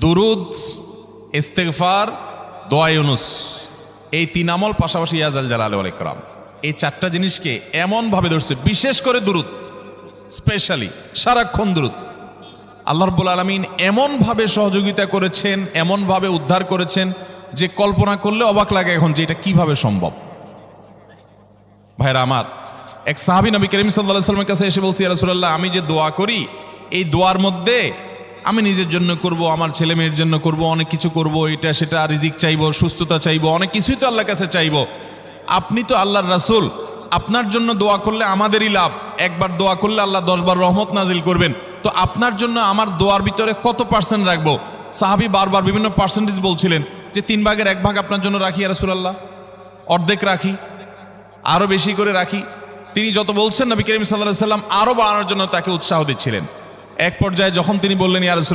দুরুদ, ইস্তেগফার, দোয়া ইউনুস, এই তিন আমল পাশাপাশি ইয়াজাল জালাল ওয়াল ইকরাম, এই চারটা জিনিসকে এমনভাবে ধরছে, বিশেষ করে দুরুদ, স্পেশালি সারাক্ষণ দুরুদ। আল্লাহ রাব্বুল আলামিন এমনভাবে সহযোগিতা করেছেন, এমনভাবে উদ্ধার করেছেন যে কল্পনা করলে অবাক লাগে এখন যে এটা কিভাবে সম্ভব। ভাইরা আমার, এক সাহাবী নবী করিম সাল্লাল্লাহু আলাইহি ওয়াসাল্লামের কাছে এসে বলছে, ইয়া রাসূলুল্লাহ, আমি যে দোয়া করি এই দোয়ার মধ্যে আমি নিজের জন্য করব, আমার ছেলে মেয়ের জন্য করব, অনেক কিছু করব, এটা সেটা, রিজিক চাইবো, সুস্থতা চাইবো, অনেক কিছুই তো আল্লাহর কাছে চাইবো। আপনি তো আল্লাহর রাসূল, আপনার জন্য দোয়া করলে আমাদেরই লাভ, একবার দোয়া করলে আল্লাহ 10 বার রহমত নাজিল করবেন, তো আপনার জন্য আমার দোয়ার ভিতরে কত পার্সেন্ট রাখবো? সাহাবী বারবার বিভিন্ন পার্সেন্টেজ বলছিলেন যে 3 ভাগের 1 ভাগ আপনার জন্য রাখি ইয়া রাসূলুল্লাহ, অর্ধেক রাখি, আরো বেশি করে রাখি। তিনি যত বলছেন নবী করিম সাল্লাল্লাহু আলাইহি ওয়াসাল্লাম আরো বাড়ানোর জন্য তাকে উৎসাহ দিচ্ছিলেন। এক পর্যায়ে যখন তিনি বললেন, ইয়া রাসূলুল্লাহ